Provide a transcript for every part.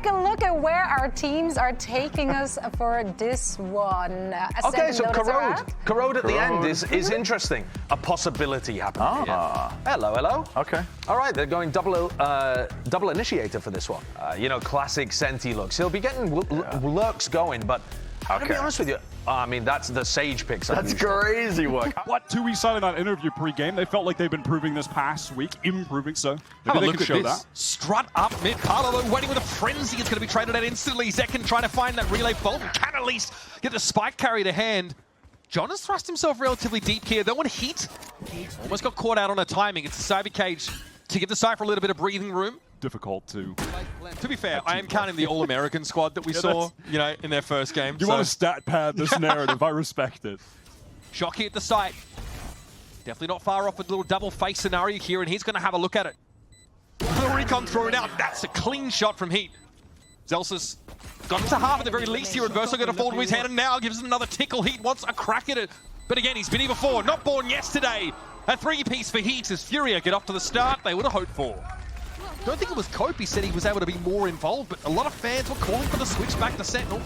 take a look at where our teams are taking us for this one. Okay, so Corrode at the end is interesting. A possibility happening. Hello, hello. Okay. All right, they're going double initiator for this one. You know, classic Senti looks. He'll be getting lurks going, but to be honest with you, I mean, that's the Sage picks. That's crazy work. What TUI said in that interview pre-game, they felt like they've been proving this past week, improving, so maybe they can show that. Strut up mid. Parlo waiting with a frenzy. It's going to be traded out instantly. Zekken trying to find that relay bolt and can at least get the spike carry to hand. John has thrust himself relatively deep here. Though on Heat, he almost got caught out on a timing. It's the Cyber Cage to give the Cypher a little bit of breathing room. Difficult to be fair, I am counting the All-American squad that we saw, you know, in their first game. You want to stat pad this narrative, I respect it. Shocky at the site. Definitely not far off with a little double face scenario here, and he's going to have a look at it. The recon thrown out. That's a clean shot from Heat. Zelsis got into half at the very least here. Adverso going to fall to his hand, and now gives it another tickle. Heat wants a crack at it. But again, he's been here before. Not born yesterday. A three-piece for Heat as Furia get off to the start they would have hoped for. Don't think it was Cope. He said he was able to be more involved, but a lot of fans were calling for the switch back to Sentinel.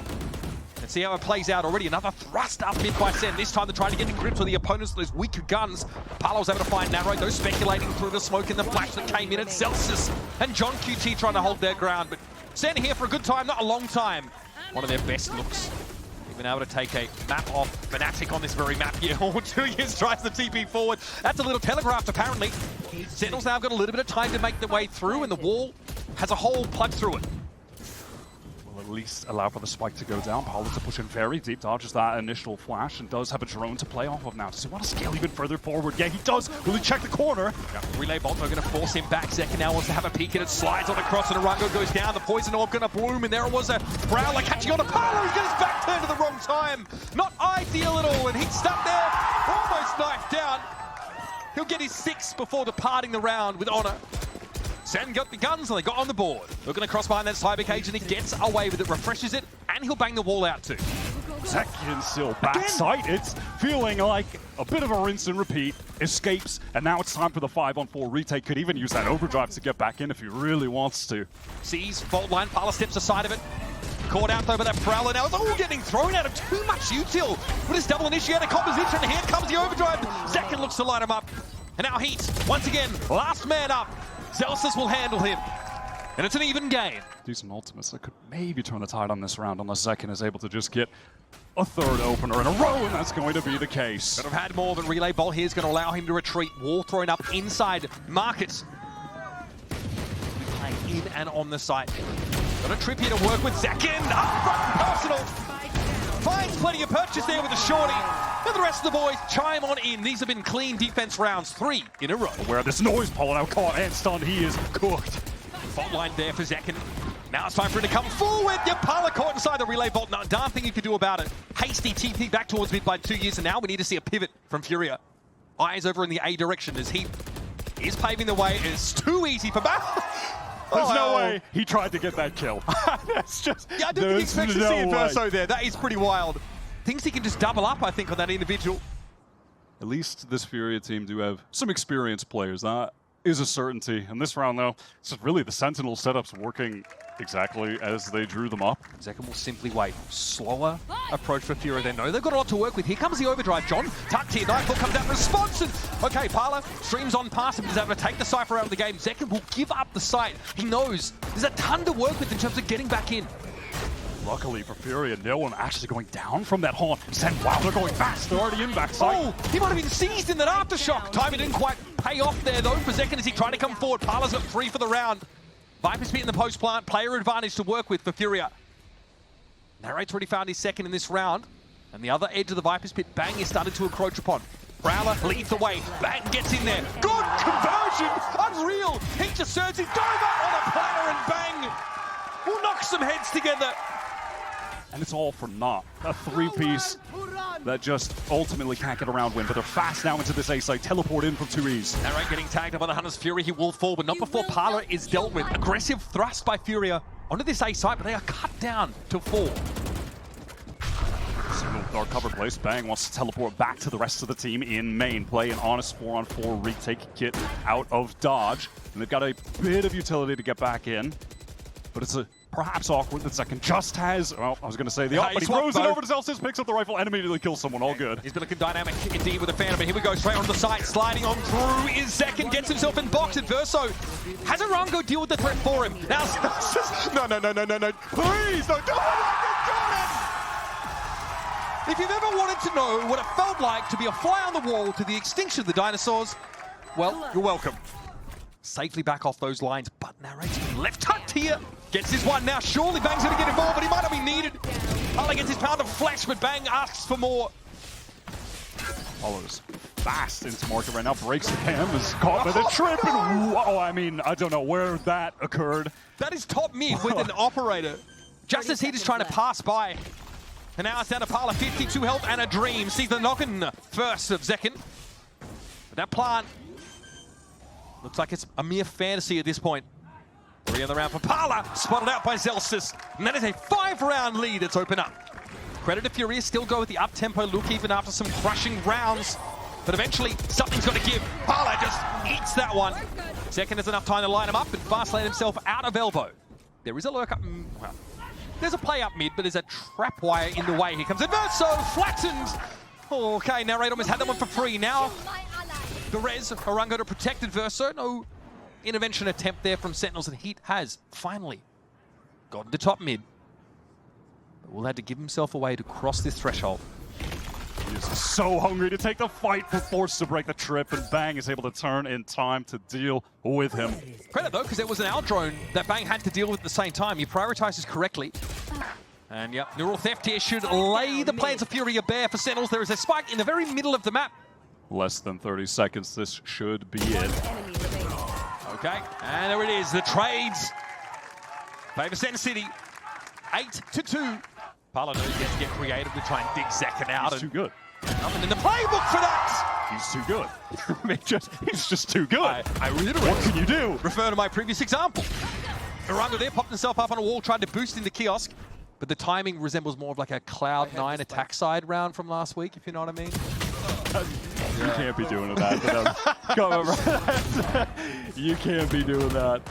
Let's see how it plays out already. Another thrust up mid by Sen. This time they're trying to get in grips with the opponents, those weaker guns. Parlo was able to find Narrow, those speculating through the smoke and the flash that came in at Celsius. And John QT trying to hold their ground, but Sen here for a good time, not a long time. One of their best looks. Been able to take a map off Fnatic on this very map here. All 2 years tries the TP forward. That's a little telegraphed apparently. Sentinel's now got a little bit of time to make their way through, and the wall has a hole plugged through it. Will at least allow for the spike to go down. Parlo to push in very deep, dodges that initial flash, and does have a drone to play off of now. Does he want to scale even further forward? Yeah, he does. Will he check the corner? Yeah. Relay Bolt are going to force him back. Zekken now wants to have a peek, and it slides on across, and Arango goes down. The poison orb going to bloom, and there it was a Prowler catching on to Parlo. He's got his back turned to the wrong time. Not ideal at all, and he's stuck there, almost knifed down. He'll get his 6 before departing the round with honor. Sen got the guns and they got on the board. Looking to cross behind that Cyber Cage, and he gets away with it, refreshes it, and he'll bang the wall out too. Zekken still backside. It's feeling like a bit of a rinse and repeat. Escapes, and now it's time for the 5-on-4 retake. Could even use that overdrive to get back in if he really wants to. Sees fault line, Parlo steps aside of it. Caught out though by that Prowler now. It's all getting thrown out of too much util with his double initiator composition. Here comes the overdrive. Zekken looks to line him up. And now Heat, once again, last man up. Zelsis will handle him. And it's an even game. Decent ultimates that could maybe turn the tide on this round unless Zekken is able to just get a third opener in a row, and that's going to be the case. Could have had more, but Relay Bolt here is going to allow him to retreat. Wall thrown up inside Marcus. Playing in and on the site. Got a trip here to work with Zekken. Up front, personal. Finds plenty of purchase there with the shorty. And the rest of the boys chime on in. These have been clean defense rounds, 3 in a row. Where this noise pulling out, caught and stunned, he is cooked. Fault line there for Zekken. Now it's time for him to come forward. Parlo caught inside the relay bolt. Not a darn thing you could do about it. Hasty TP back towards mid by 2 years, and now we need to see a pivot from Furia. Eyes over in the A direction as he is paving the way. It's too easy for Battle. There's no way he tried to get that kill. That's just... Yeah, I don't think he expects to see Adverso there. That is pretty wild. Thinks he can just double up, I think, on that individual. At least this Furia team do have some experienced players. That is a certainty. In this round, though, it's just really the Sentinel setups working exactly as they drew them up. Zekken will simply wait. Slower approach for Furia. They know they've got a lot to work with. Here comes the overdrive. John tucked here. Nightfall comes out in response. And okay, Parlo streams on past him. He's able to take the Cypher out of the game. Zekken will give up the site. He knows there's a ton to work with in terms of getting back in. Luckily for Furia, no one actually going down from that haunt. Wow, they're going fast. They're already in backside. Oh, he might have been seized in that aftershock. Timing didn't quite pay off there, though, for Zekken as he tried to come forward. Parlo's got 3 for the round. Viper's Pit in the post plant. Player advantage to work with for Furia. Narrate's already found his second in this round. And the other edge of the Viper's Pit, Bang is starting to encroach upon. Prowler leads the way. Bang gets in there. Good conversion. Unreal. He just surges. Dive up on a platter, and Bang will knock some heads together. And it's all for naught. A 3-piece that just ultimately can't get around win, but they're fast now into this A site. Teleport in from 2Es. Narrate getting tagged up by the Hunter's Fury. He will fall, but not before Parlo is dealt with. Aggressive thrust by Furia onto this A site, but they are cut down to 4. Single dark cover place. Bang wants to teleport back to the rest of the team in main. Play an honest 4-on-4 retake kit out of dodge. And they've got a bit of utility to get back in. But it's a perhaps awkward that Zekken just has. Well, I was going to say the up, but he throws it over to Celsius, picks up the rifle, and immediately kills someone. All good. He's been looking dynamic indeed with the Phantom, but here we go, straight on the side, sliding on through is Zekken, gets himself in box. Verso has Orango deal with the threat for him. Now, no, please, don't do it! If you've ever wanted to know what it felt like to be a fly on the wall to the extinction of the dinosaurs, well, you're welcome. Safely back off those lines, but narrates left tucked here. Gets his one now. Surely Bang's going to get involved, but he might not be needed. Pala gets his pound of flesh, but Bang asks for more. Follows fast into market right now. Breaks the cam, is caught by the trip, and whoa, I mean, I don't know where that occurred. That is top mid with an operator. Just as Heat is trying to pass by. And now it's down to Pala, 52 health and a dream. Sees the knock-in first of Zekken. But that plant looks like it's a mere fantasy at this point. 3 on the round for Pala, spotted out by Celsius. And that is a 5-round lead that's open up. Credit to Furious, still go with the up-tempo look even after some crushing rounds. But eventually, something's got to give. Pala just eats that one. Zekken has enough time to line him up and fast-lane himself out of elbow. There is a lurk up, well, there's a play up mid, but there's a trap wire in the way. Here comes Verso, flattened. Okay, Narrate almost had that one for free. Now, the res, Orango to protect Verso. No intervention attempt there from Sentinels, and Heat has finally gotten to top mid. But will have to give himself a way to cross this threshold. He is so hungry to take the fight, but forced to break the trip, and Bang is able to turn in time to deal with him. Credit though, because there was an out drone that Bang had to deal with at the same time. He prioritizes correctly. And yep, neural theft here should lay the plans of Fury bare for Sentinels. There is a spike in the very middle of the map. Less than 30 seconds, this should be it. Okay, and there it is, the trades. Favor Sen City, 8-2. Pala knows he has to get creative to try and dig Zekken out. He's too good. Nothing in the playbook for that. He's too good. I mean, he's just too good. I reiterate. What can you do? Refer to my previous example. Orango there popped himself up on a wall, tried to boost in the kiosk, but the timing resembles more of like a Cloud9 attack side round from last week, if you know what I mean. You can't be doing that. Come on, you can't be doing that.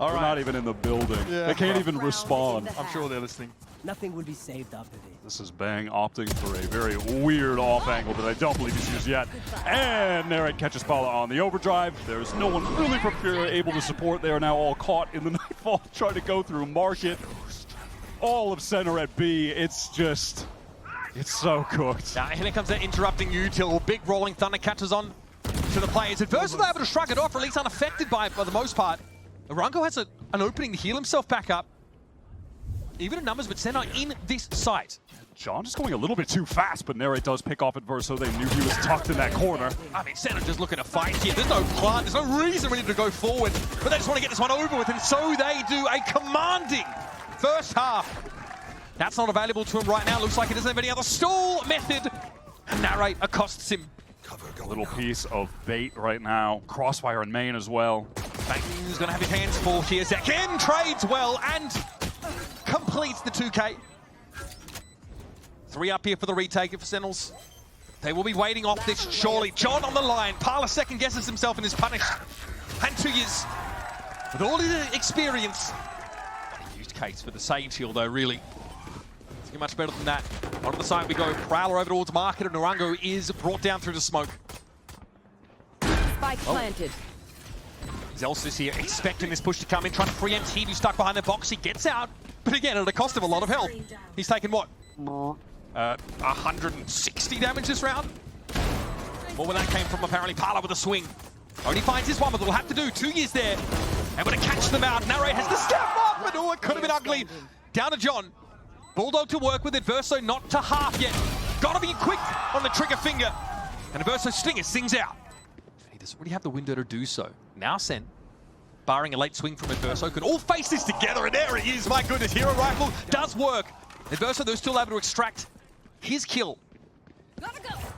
All right. They're not even in the building. Yeah, they can't even respond. I'm sure they're listening. Nothing will be saved after this. This is Bang opting for a very weird off angle that I don't believe he's used yet. And Narrate catches Pala on the overdrive. There's no one really able to support. They are now all caught in the nightfall, trying to go through market. All of center at B. It's just, it's so cooked. Now here comes that interrupting util. Big rolling thunder catches on to the players. Adverse are able to shrug it off, or at least unaffected by it for the most part. Orango has an opening to heal himself back up. Even in numbers, but Senna in this site. John just going a little bit too fast, but Narrate does pick off Adverse, so they knew he was tucked in that corner. I mean, Senna just looking to fight here. There's no plan, there's no reason really to go forward, but they just want to get this one over with, and so they do. A commanding first half. That's not available to him right now. Looks like he doesn't have any other stall method. And Narrate accosts him. A little piece of bait right now. Crossfire in main as well. Bang's gonna have his hands full here. Zekken trades well and completes the 2K. 3 up here for the retake for Sentinels. They will be waiting off this surely. John on the line. Pala second guesses himself and is punished. And 2 years. With all his experience. Used case for the Sage heal though, really. It's much better than that. On the side we go. Prowler over towards Market, and Orango is brought down through the smoke. Spike planted. Zelsis here expecting this push to come in, trying to preempt Heat, who's stuck behind the box. He gets out, but again at a cost of a lot of health. He's taken what? 160 damage this round? More where that came from apparently. Pala with a swing. Only finds this one, but will have to do. 2 years there. Able to catch them out. Narrate has to step up, but oh, it could have been ugly. Down to John. Bulldog to work with Adverso, not to half yet. Gotta be quick on the trigger finger. And Adverso Stinger sings out. He doesn't really have the window to do so. Now Sen, barring a late swing from Adverso, could all face this together, and there he is. My goodness, Hero Rifle does work. Adverso, though, still able to extract his kill.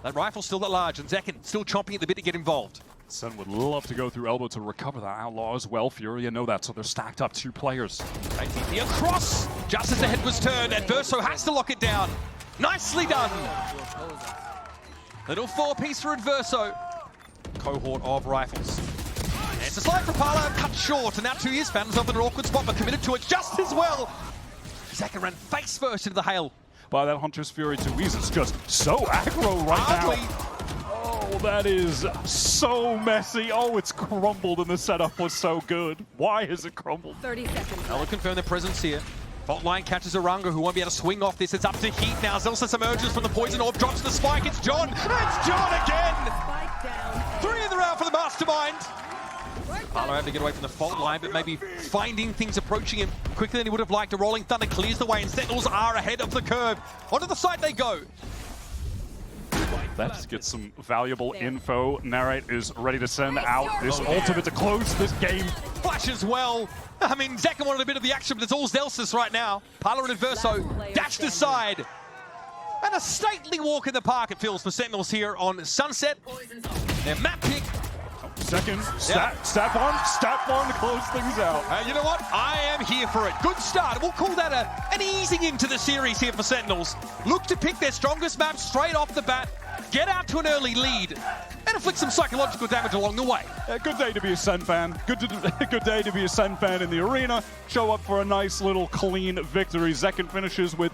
That rifle's still that large, and Zekken still chomping at the bit to get involved. Sen would love to go through elbow to recover that outlaw as well. Furia know that, so they're stacked up 2 players. The across, just as the head was turned, Adverso has to lock it down. Nicely done. Little 4-piece for Adverso. Cohort of rifles. this. The slide for Pala cut short, and now 2 years found himself in an awkward spot, but committed to it just as well. Zeka ran face first into the hail. By that Hunter's Fury to Weez, it's just so aggro right now. Oh, that is so messy. Oh, it's crumbled, and the setup was so good. Why has it crumbled? 30 seconds. They'll confirm their presence here. Fault line catches Orango, who won't be able to swing off this. It's up to Heat now. Zelsis emerges from the poison orb, drops the spike. It's John. It's John again. Spike down. 3 in the round for the mastermind. Pala had to get away from the fault line, but maybe finding things approaching him quicker than he would have liked. A Rolling Thunder clears the way, and Sentinels are ahead of the curve. Onto the side they go. Let's get some valuable info. Narrate is ready to send out this ultimate to close this game. Flash as well. I mean, Zeka wanted a bit of the action, but it's all Zelsis right now. Pala and Adverso dashed aside. And a stately walk in the park, it feels, for Sentinels here on Sunset. Their map pick. Second, stat farm to close things out. You know what? I am here for it. Good start. We'll call that an easing into the series here for Sentinels. Look to pick their strongest map straight off the bat, get out to an early lead, and inflict some psychological damage along the way. Good day to be a SEN fan. Good day to be a SEN fan in the arena. Show up for a nice little clean victory. Zekin finishes with